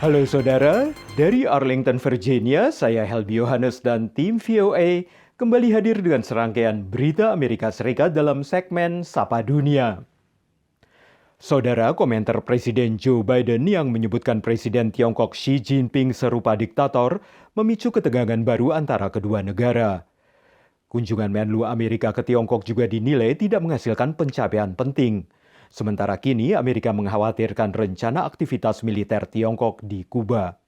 Halo saudara, dari Arlington, Virginia, saya Helby Yohanes dan tim VOA kembali hadir dengan serangkaian berita Amerika Serikat dalam segmen Sapa Dunia. Saudara, komentar Presiden Joe Biden yang menyebutkan Presiden Tiongkok Xi Jinping serupa diktator memicu ketegangan baru antara kedua negara. Kunjungan Menlu Amerika ke Tiongkok juga dinilai tidak menghasilkan pencapaian penting. Sementara kini Amerika mengkhawatirkan rencana aktivitas militer Tiongkok di Kuba.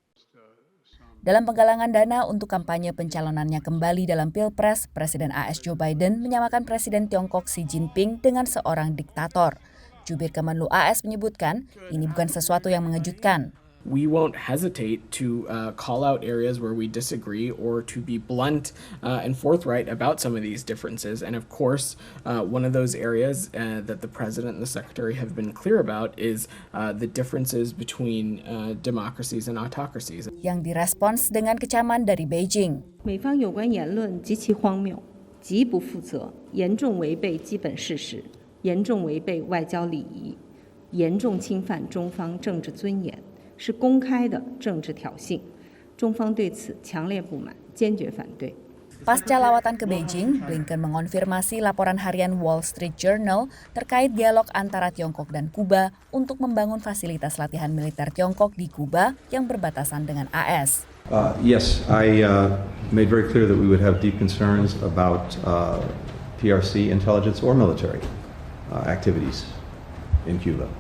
Dalam penggalangan dana untuk kampanye pencalonannya kembali dalam Pilpres, Presiden AS Joe Biden menyamakan Presiden Tiongkok Xi Jinping dengan seorang diktator. Jubir Kemenlu AS menyebutkan, ini bukan sesuatu yang mengejutkan. We won't hesitate to call out areas where we disagree or to be blunt and forthright about some of these differences. And of course, one of those areas that the President and the Secretary have been clear about is the differences between democracies and autocracies. Yang direspons dengan kecaman dari Beijing. 美方有关言论极其荒谬，极不负责，严重违背基本事实，严重违背外交礼仪，严重侵犯中方政治尊严。 是公开的政治挑衅，中方对此强烈不满，坚决反对。 Pasca lawatan ke Beijing, Blinken mengonfirmasi laporan harian Wall Street Journal terkait dialog antara Tiongkok dan Kuba untuk membangun fasilitas latihan militer Tiongkok di Kuba yang berbatasan dengan AS. Yes, I made very clear that we would have deep concerns about PRC intelligence or military activities in Cuba.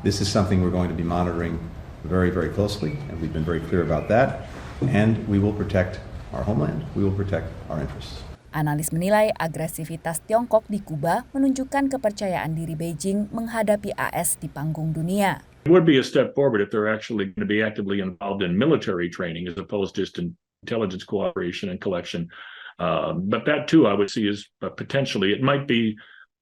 This is something we're going to be monitoring very, very closely, and we've been very clear about that. And we will protect our homeland. We will protect our interests. Analis menilai agresivitas Tiongkok di Kuba menunjukkan kepercayaan diri Beijing menghadapi AS di panggung dunia. It would be a step forward if they're actually going to be actively involved in military training as opposed to just intelligence cooperation and collection. But that too, I would see as potentially, it might be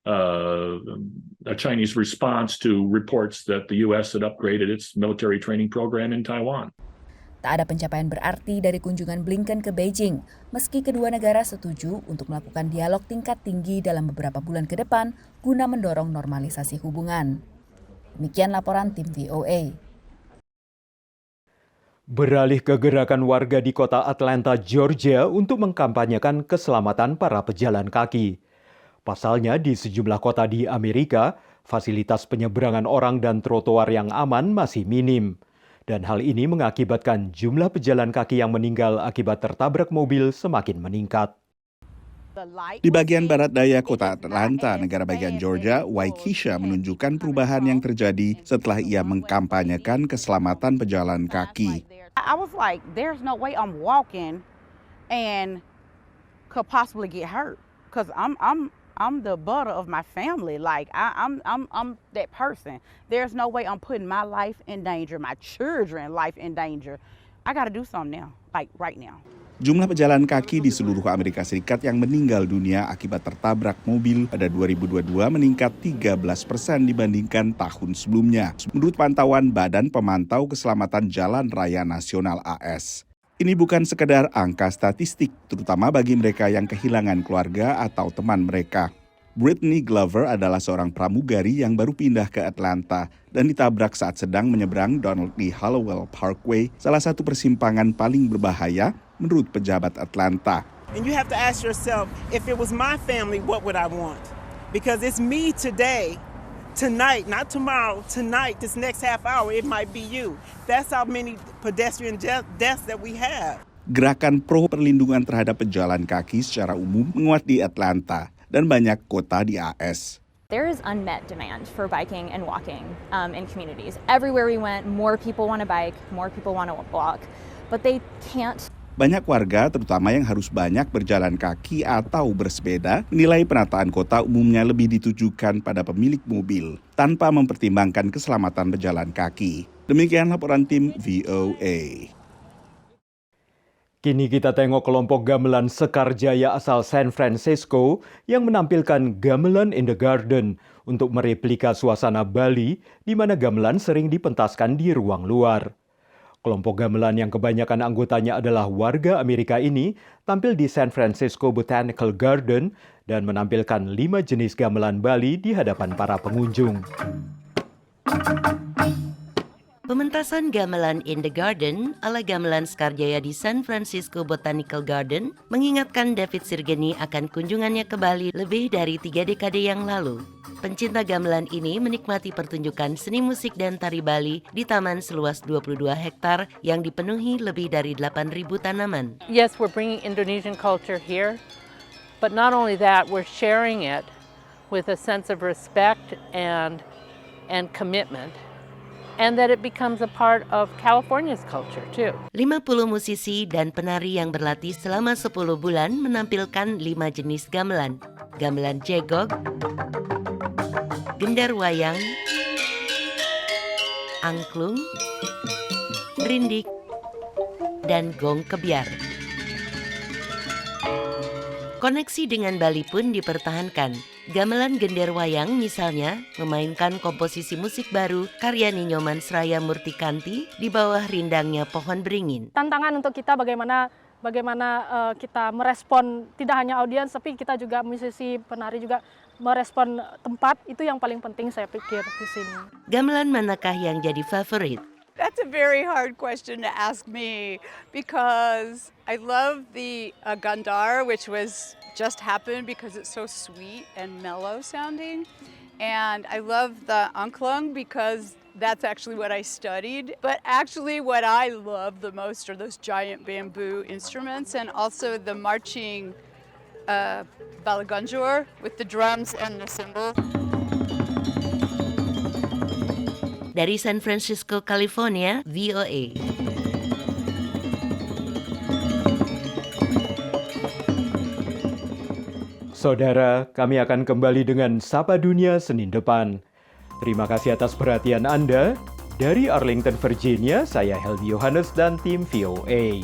a Chinese response to reports that the U.S. had upgraded its military training program in Taiwan. Tak ada pencapaian berarti dari kunjungan Blinken ke Beijing, meski kedua negara setuju untuk melakukan dialog tingkat tinggi dalam beberapa bulan ke depan guna mendorong normalisasi hubungan. Demikian laporan tim VOA. Beralih ke gerakan warga di kota Atlanta, Georgia untuk mengkampanyekan keselamatan para pejalan kaki. Pasalnya, di sejumlah kota di Amerika, fasilitas penyeberangan orang dan trotoar yang aman masih minim. Dan hal ini mengakibatkan jumlah pejalan kaki yang meninggal akibat tertabrak mobil semakin meningkat. Di bagian barat daya kota Atlanta, negara bagian Georgia, Waukesha menunjukkan perubahan yang terjadi setelah ia mengkampanyekan keselamatan pejalan kaki. I was like, there's no way I'm walking and could possibly get hurt because I'm the butter of my family. Like I'm that person. There's no way I'm putting my life in danger, my children's life in danger. I got to do something now, like right now. Jumlah pejalan kaki di seluruh Amerika Serikat yang meninggal dunia akibat tertabrak mobil pada 2022 meningkat 13% dibandingkan tahun sebelumnya. Menurut pantauan Badan Pemantau Keselamatan Jalan Raya Nasional AS. Ini bukan sekedar angka statistik, terutama bagi mereka yang kehilangan keluarga atau teman mereka. Brittany Glover adalah seorang pramugari yang baru pindah ke Atlanta dan ditabrak saat sedang menyeberang Donald D. Hallowell Parkway, salah satu persimpangan paling berbahaya menurut pejabat Atlanta. And you have to ask yourself, if it was my family, what would I want? Because it's me today. Tonight, not tomorrow, tonight, this next half hour, it might be you. That's how many pedestrian deaths that we have. Gerakan pro perlindungan terhadap pejalan kaki secara umum menguat di Atlanta dan banyak kota di AS. There is unmet demand for biking and walking in communities. Everywhere we went, more people want to bike, more people want to walk, but they can't. Banyak warga, terutama yang harus banyak berjalan kaki atau bersepeda, menilai penataan kota umumnya lebih ditujukan pada pemilik mobil, tanpa mempertimbangkan keselamatan pejalan kaki. Demikian laporan tim VOA. Kini kita tengok kelompok gamelan Sekar Jaya asal San Francisco yang menampilkan Gamelan in the Garden untuk mereplika suasana Bali di mana gamelan sering dipentaskan di ruang luar. Kelompok gamelan yang kebanyakan anggotanya adalah warga Amerika ini tampil di San Francisco Botanical Garden dan menampilkan 5 jenis gamelan Bali di hadapan para pengunjung. Pementasan gamelan in the Garden ala gamelan Skarjaya di San Francisco Botanical Garden mengingatkan David Sirgeni akan kunjungannya ke Bali lebih dari 3 dekade yang lalu. Pencinta gamelan ini menikmati pertunjukan seni musik dan tari Bali di taman seluas 22 hektar yang dipenuhi lebih dari 8.000 tanaman. Yes, we're bringing Indonesian culture here, but not only that, we're sharing it with a sense of respect and commitment. And that it becomes a part of California's culture too. 50 musisi dan penari yang berlatih selama 10 bulan menampilkan 5 jenis gamelan. Gamelan jegog, gendar wayang, angklung, rindik, dan gong kebiar. Koneksi dengan Bali pun dipertahankan. Gamelan gender wayang misalnya memainkan komposisi musik baru karya Ninyoman Sraya Murtikanti di bawah rindangnya pohon beringin. Tantangan untuk kita bagaimana kita merespon tidak hanya audiens tapi kita juga musisi penari juga merespon tempat, itu yang paling penting saya pikir di sini. Gamelan manakah yang jadi favorit? That's a very hard question to ask me because I love the Gandhar, which was just happened because it's so sweet and mellow sounding. And I love the angklung because that's actually what I studied. But actually what I love the most are those giant bamboo instruments and also the marching balaganjor with the drums and the cymbals. Dari San Francisco, California, VOA. Saudara, kami akan kembali dengan Sapa Dunia Senin depan. Terima kasih atas perhatian Anda. Dari Arlington, Virginia, saya Helby Yohanes dan tim VOA.